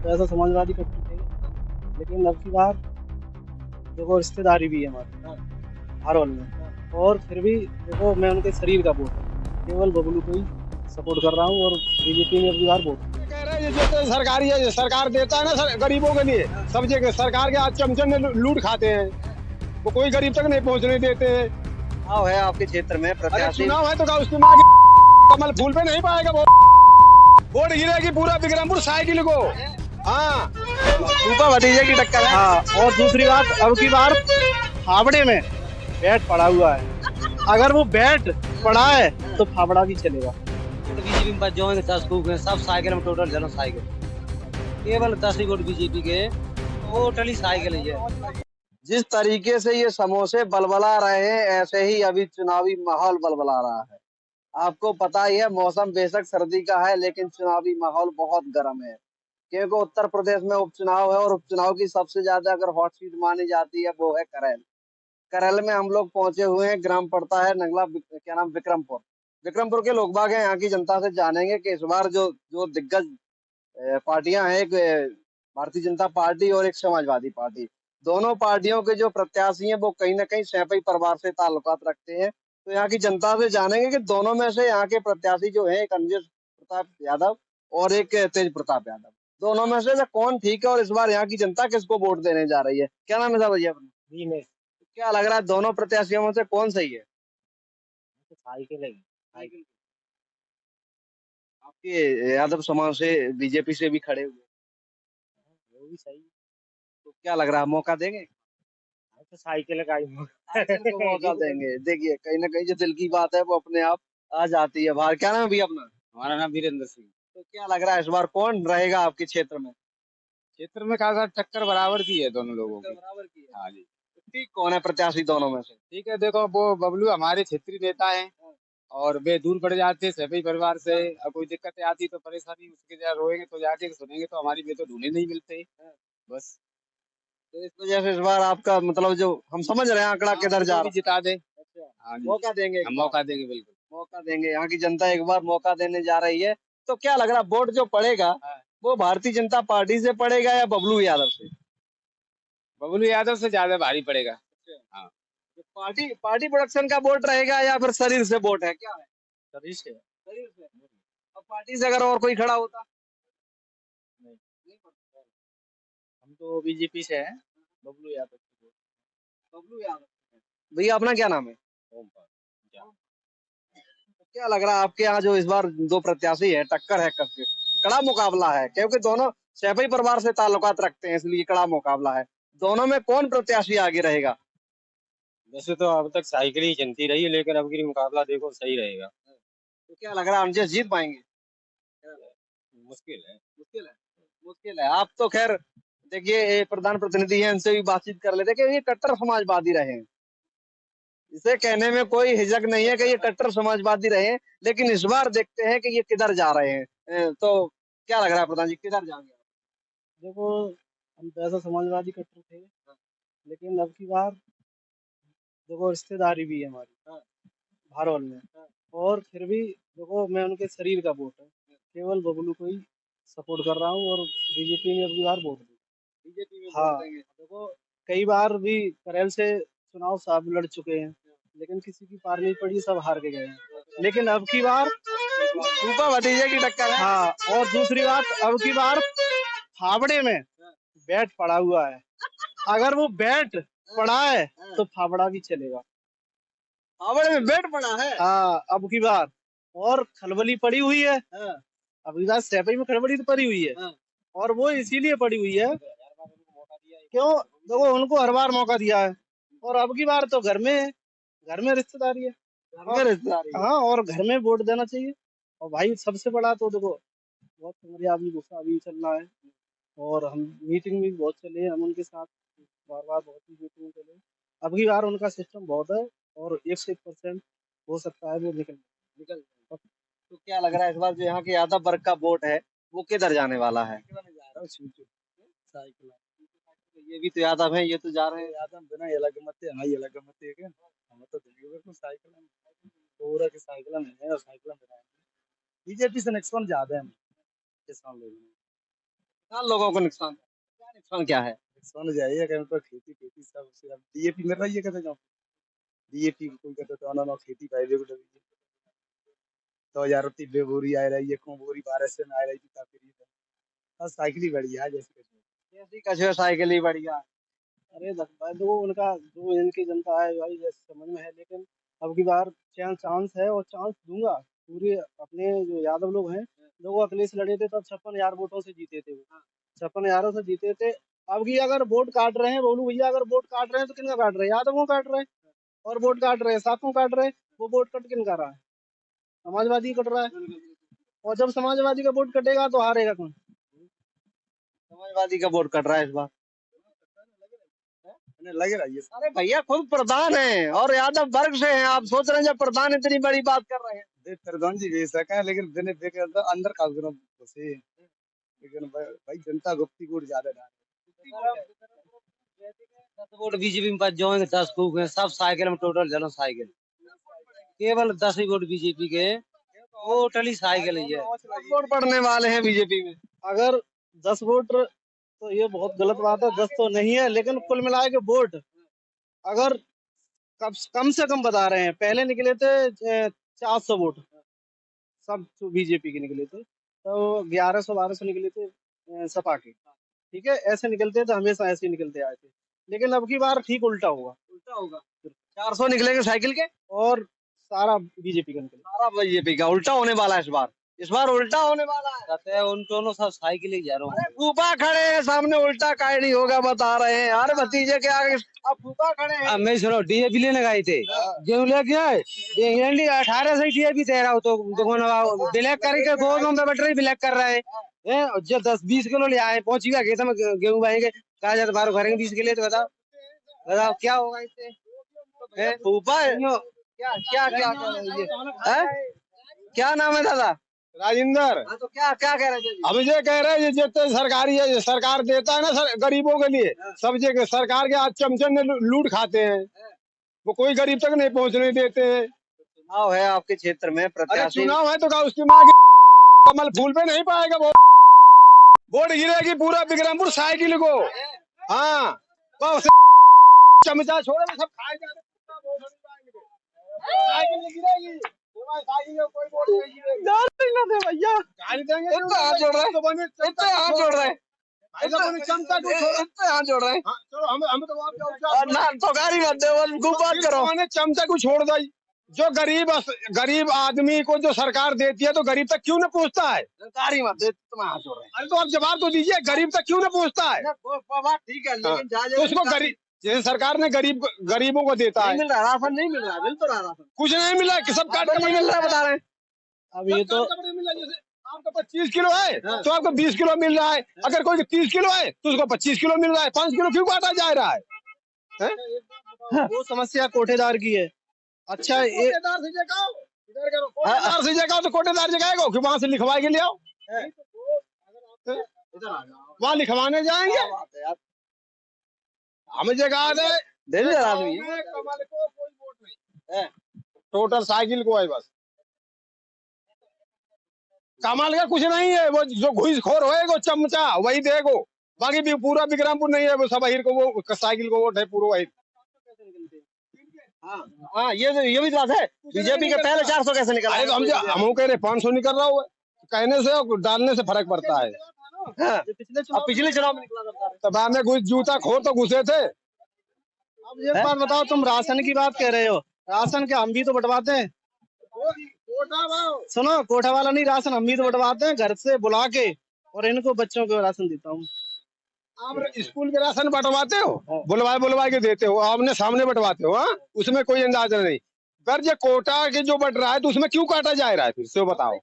तो ऐसा समाजवादी करते थे, लेकिन अब की बार देखो रिश्तेदारी भी है हमारी हर हॉल में, और फिर भी देखो मैं उनके शरीर का वोट है, केवल बबलू को ही सपोर्ट कर रहा हूँ, और बीजेपी में अब की बार वोट। कह रहे हैं जो तो सरकारी है, सरकार देता है ना गरीबों के लिए सब जगह सरकार के आज चमचम में लूट खाते हैं, वो कोई गरीब तक नहीं पहुंचने देते हैं। चुनाव है आपके क्षेत्र में, अरे प्रत्याशी चुनाव है तो क्या उसमें आगे कमल फूल पे नहीं पाएगा वो, वोट गिरेगी पूरा विक्रमपुर साइकिल को। हाँ फूफा भतीजे की टक्कर है। हाँ, और दूसरी बात, अब की बार फावड़े में बैट पड़ा हुआ है, अगर वो बैट पड़ा है तो फावड़ा भी चलेगा। बीजेपी में जो 10 लोग हैं सब साइकिल में, टोटल जनो साइकिल, केवल 10 ही वोट बीजेपी के, टोटली साइकिल ही है। जिस तरीके से ये समोसे बलबला रहे हैं, ऐसे ही अभी चुनावी माहौल बलबला रहा है। आपको पता ही है, मौसम बेशक सर्दी का है, लेकिन चुनावी माहौल बहुत गर्म है, क्योंकि उत्तर प्रदेश में उपचुनाव है, और उपचुनाव की सबसे ज्यादा अगर हॉट सीट मानी जाती है वो है करेल। करेल में हम लोग पहुंचे हुए हैं, ग्राम पड़ता है नंगला, क्या नाम, विक्रमपुर। विक्रमपुर के लोग बाग हैं, यहाँ की जनता से जानेंगे कि इस बार जो जो दिग्गज पार्टियां हैं, एक भारतीय जनता पार्टी और एक समाजवादी पार्टी, दोनों पार्टियों के जो प्रत्याशी हैं वो कहीं ना कहीं सैपई परिवार से ताल्लुकात रखते हैं। तो यहाँ की जनता से जानेंगे कि दोनों में से यहाँ के प्रत्याशी जो है, एक अंजय प्रताप यादव और एक तेज प्रताप यादव, दोनों में से कौन ठीक है, और इस बार यहाँ की जनता किसको वोट देने जा रही है। क्या नाम है साहब भैया अपना? दिनेश। क्या लग रहा है, दोनों प्रत्याशियों में से कौन सही है? साइकिल है, साइकिल। आपके यादव समाज से बीजेपी से भी खड़े हुए, वो भी सही है। तो क्या लग रहा है, मौका देंगे? तो साइकिल का ही साइकिल को मौका देंगे। देखिए, कहीं ना कहीं जो दिल की बात है वो अपने आप आ जाती है बाहर। क्या नाम है भैया अपना? हमारा नाम वीरेंद्र सिंह। तो क्या लग रहा है, इस बार कौन रहेगा आपके क्षेत्र में? क्षेत्र में खासा टक्कर बराबर की है दोनों लोगों की। बराबर की है। हाँ जी तो ठीक कौन है प्रत्याशी दोनों में से? ठीक है, देखो वो बबलू हमारे क्षेत्रीय नेता है, और वे दूर पड़ जाते हैं सभी परिवार से, अब कोई दिक्कतें आती तो परेशानी उसके जहाँ रोएंगे तो जाके सुनेंगे तो हमारी वे तो ढूंढे नहीं मिलते बस। तो इस वजह से इस बार आपका मतलब, जो हम समझ रहे हैं आंकड़ा किधर जा रहा है। जिता दे। अच्छा, हाँ जी मौका देंगे एक हम बार। मौका देंगे बिल्कुल। मौका देंगे, यहाँ की जनता एक बार मौका देने जा रही है। तो क्या लग रहा है, वोट जो पड़ेगा वो भारतीय जनता पार्टी से पड़ेगा या बबलू यादव से? बबलू यादव से ज्यादा भारी पड़ेगा। हाँ तो पार्टी पार्टी प्रोडक्शन का वोट रहेगा या फिर शरीर से वोट है, क्या है? शरीर से, शरीर से। अब पार्टी से अगर और कोई खड़ा होता? नहीं, नहीं पड़ता। हम तो बीजेपी से हैं, बबलू यादव से। बबलू यादव। भैया अपना क्या नाम है? ओमकार। तो क्या लग रहा है, आपके यहाँ जो इस बार दो प्रत्याशी है, टक्कर है, कस कड़ा मुकाबला है, क्योंकि दोनों सैफई परिवार से ताल्लुकात रखते हैं, इसलिए कड़ा मुकाबला है। दोनों में कौन प्रत्याशी आगे रहेगा? वैसे तो अब तक साइकिल ही चलती रही है, लेकिन अब की मुकाबला देखो सही रहेगा। तो क्या लग रहा है, हम जीत पाएंगे? मुश्किल है। मुश्किल है। मुश्किल है। आप तो खैर देखिए, ये प्रधान प्रतिनिधि हैं, इनसे भी बातचीत कर लेते कि ये कट्टर समाजवादी रहे हैं, इसे कहने में कोई हिचक नहीं है कि ये कट्टर समाजवादी रहे हैं, लेकिन इस बार देखते हैं कि ये किधर जा रहे हैं। तो क्या लग रहा है प्रधान जी, किधर जाएंगे? देखो, हम तो ऐसा समाजवादी कट्टर थे, लेकिन अब की बार देखो रिश्तेदारी भी है हमारी हर हॉल में, और फिर भी देखो मैं उनके शरीर का वोट है, केवल बबलू को ही सपोर्ट कर रहा हूँ, और बीजेपी में अब की बार वोट दूंगा। बीजेपी में हाँ देखो, कई बार भी करेल से चुनाव साहब लड़ चुके हैं, लेकिन किसी की पार नहीं पड़ी, सब हार के गए हैं। लेकिन अब की बार फूफा भतीजे की टक्कर है। हाँ, और दूसरी बात, अब की बार फावड़े में बैट पड़ा हुआ है, अगर वो बैट पड़ा है तो फावड़ा भी चलेगा। फावड़े में बैट पड़ा है, हाँ, अब की बार। और खलबली पड़ी हुई है, अब की बार सैपई में खलबली तो पड़ी हुई है, और वो इसीलिए पड़ी हुई है क्यों, देखो उनको हर बार मौका दिया है, और अब की बार तो घर में रिश्तेदारी है, हाँ, और घर में वोट देना चाहिए। और भाई सबसे बड़ा तो देखो, बहुत हमारे आदमी गुस्सा अभी चल रहा है, और हम मीटिंग भी बहुत चले हैं, हम उनके साथ बार बार बहुत ही मीटिंग चले। अब की बार उनका सिस्टम बहुत है, और 1 से 1% हो सकता है वो निकल जाए। तो क्या लग रहा है, इस बार जो यहाँ के यादव वर्ग का वोट है वो किधर जाने वाला है? साइकिल। ये भी तो यादव है, ये तो जा रहे हैं यादव बिना ये लगे मत है, हाँ ये लगे मत है क्या, हम तो देंगे बिल्कुल साइकिल में, पूरा की साइकिल में है, और साइकिल में बीजेपी से नेक्स्ट वन ज्यादा है किसान लोग। लोगों को नुकसान क्या है? नुकसान जाइए कि मतलब खेती खेती सब सिर्फ डीएपी मिल रही है कहते जाओ डीएपी कोई कहते तो ना खेती पाए बेगुट 2000 रुपये बेबोरी आ रही है को बोरी 1200 में आ रही थी काफी और साइकिल ही बढ़िया है जैसे कैसी कछुआ साइकिल ही बढ़िया। अरे भाई देखो उनका जो इनकी जनता है भाई जैसे समझ में है, लेकिन अब की बार चांस है और चांस दूंगा। पूरे अपने जो यादव लोग हैं, लोग अखिलेश लड़े थे तब 56,000 वोटों से जीते थे वो, 56,000 से जीते थे। अब की अगर वोट काट रहे हैं बोलू भैया, अगर वोट काट रहे हैं तो किनका काट रहे हैं? यादवों का काट रहे हैं। और वोट काट रहे हैं, सातों काट रहे हैं। वो वोट कट किनका रहा है? समाजवादी कट रहा है। और जब समाजवादी का वोट कटेगा तो हारेगा कौन? समाजवादी का वोट कट रहा है इस बार। लगे रहिए अरे भैया खुद प्रधान है और यादव वर्ग से हैं, आप सोच रहे हैं जब प्रधान इतनी बड़ी बात कर रहे हैं। प्रधान जी बेशक है लेकिन दिन देखे अंदर का घुसे लेकिन भाई जनता गुप्ती वोट ज्यादा डाल 10 वोट बीजेपी में बच जाएंगे, 10 फूक हैं सब साइकिल में, टोटल चलो साइकिल केवल 10 ही वोट बीजेपी के, टोटली साइकिल ही है। वोट पड़ने वाले हैं बीजेपी में। अगर 10 वोट तो ये बहुत गलत बात है, 10 तो नहीं है, लेकिन कुल मिला के वोट अगर कम से कम बता रहे हैं। पहले निकले थे 400 वोट, सब बीजेपी के निकले थे, तो 1100-1200 निकले थे सपा के। ठीक है, ऐसे निकलते थे, हमेशा ऐसे ही निकलते आए थे। लेकिन अब की बार ठीक उल्टा होगा। 400 निकलेंगे साइकिल के और सारा बीजेपी का निकलेगा। सारा बीजेपी का उल्टा होने वाला है इस बार उल्टा होने वाला है। कहते हैं उन दोनों सब साइकिल ही जा रहा अरे फूफा खड़े हैं सामने, उल्टा काहे नहीं होगा बता रहे हैं यार भतीजे के आगे। अब फूफा खड़े हैं। अब मैं सुनो डीएपी लेने गए थे, गेहूं लेके आए 18 से डीएपी दे रहा हूँ, तो देखो ब्लैक करके गोदों पे बैठ रही ब्लैक कर रहे हैं। जब 10-20 किलो ले आए, पहुंच गया खेत में गेहूं भाएंगे, कहा जाता बाहर भरेंगे 20 किलो, तो बताओ क्या होगा इससे? फूफा क्या क्या क्या क्या नाम है दादा? राजेंद्र हाँ, तो क्या क्या कह रहे थे? हम ये कह रहे हैं जितने सरकारी है ये सरकार देता है ना सर गरीबों के लिए सब जगह सरकार के आज चमचन ने लूट खाते हैं, वो कोई गरीब तक नहीं पहुंचने देते हैं। चुनाव है आपके क्षेत्र में, अरे प्रत्याशी चुनाव है तो क्या उसकी माँ कमल फूल पे नहीं पाएगा वो वोट गिरेगी पूरा बिक्रमपुर साइकिल को। हाँ तो चमचा छोड़े सब खाए जाते साइकिल नहीं गिरेगी, साइकिल में कोई वोट नहीं गिरेगी भैया। गाली देंगे इतना हाथ जोड़ रहे हैं, इतना हाथ जोड़ रहे हैं, चमचा को इतना हाथ जोड़ रहे हैं। चलो हम तो और ना तो गाड़ी मत दो, खूब बात करो। चमचा को छोड़ दो, जो गरीब आदमी को जो सरकार देती है तो गरीब तक क्यों न पूछता है? गाड़ी मत दे, इतना हाथ जोड़ रहे हैं। अरे तो आप जवाब तो दीजिए, गरीब तक क्यों न पूछता है? बात ठीक है, लेकिन तो उसको गरीब जैसे सरकार ने गरीबों को देता है, नहीं मिल रहा राशन, नहीं मिल रहा, मिल तो रहा राशन, कुछ नहीं मिला कि सब काट नहीं मिल रहा बता रहे हैं। अब ये तो आपका 25 किलो है तो आपको 20 किलो मिल रहा है, अगर कोई 30 किलो है तो उसको 25 किलो मिल रहा है, 5 किलो क्यों काटा जा रहा है? वो समस्या कोठेदार की है। अच्छा कोटेदार से जगाओ, कोटेदार से जगाओ तो कोटेदार जगाएगा कि वहां से लिखवा के ले आओ, वहां लिखवाने जाएंगे हम जगह दे डेंजर आदमी है। कमल को कोई वोट नहीं, टोटल साइकिल को है बस। कमल का कुछ नहीं है, वो जो घुसखोर होएगा चमचा वही देगो, बाकी भी पूरा विक्रमपुर नहीं है, वो सब अहिर को वो साइकिल को वोट है पूरा अहिर। हाँ ये भी बात है, बीजेपी के पहले 400 कैसे निकल अरे तो हम कह रहे 500 निकल रहा हुआ, कहने से और डालने से फर्क पड़ता है। पिछले चुनाव में निकला था। तब हमें कुछ जूता खोर तो घुसे थे। अब ये बात बताओ, तुम राशन की बात कह रहे हो, राशन के हम भी तो बंटवाते हैं। सुनो, कोठा वाला नहीं, राशन हम भी तो बंटवाते हैं घर से बुला के, और इनको बच्चों को राशन देता हूँ। आप स्कूल के राशन बंटवाते हो, बुलवा के देते हो, आपने सामने बंटवाते हो, हाँ उसमें कोई अंदाजा नहीं। पर जो कोटा के जो बट रहा है तो उसमें क्यों काटा जा रहा है फिर से बताओ?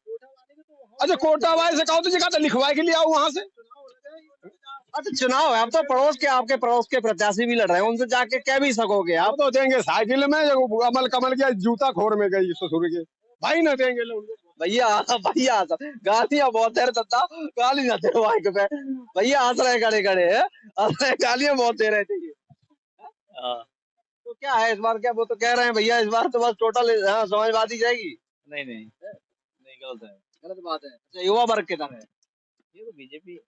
अच्छा कोटा वाले से कहो तो जगह लिखवा के ले आओ वहां से। अच्छा चुनाव है, अब तो आपके पड़ोस के प्रत्याशी भी लड़ रहे हैं, उनसे जाके कह भी सकोगे आप। आप तो देंगे साइकिल में, कमल के जूता खोर में गई ससुर के भाई न देंगे लोग। भैया गालियां बहुत दे रहे, गाली ना दे माइक पे, भैया हंस रहे खड़े गालियां बहुत दे रहे थे ये। तो क्या है इस बार, क्या वो तो कह रहे हैं भैया इस बार तो बस टोटल समाजवादी जाएगी। नहीं गलत है, गलत बात है। अच्छा युवा वर्ग के तरह है ये तो बीजेपी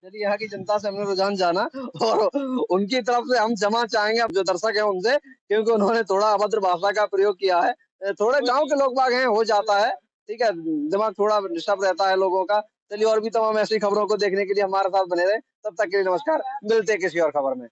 चलिए यहाँ की जनता से हमने रुझान जाना और उनकी तरफ से हम क्षमा चाहेंगे अब जो दर्शक हैं उनसे, क्योंकि उन्होंने थोड़ा अभद्र भाषा का प्रयोग किया है। थोड़े गांव के लोग बाग हैं, हो जाता है, ठीक है, दिमाग थोड़ा डिस्टर्ब रहता है लोगों का। चलिए और भी तमाम ऐसी खबरों को देखने के लिए हमारे साथ बने रहे। तब तक के लिए नमस्कार, मिलते हैं किसी और खबर में।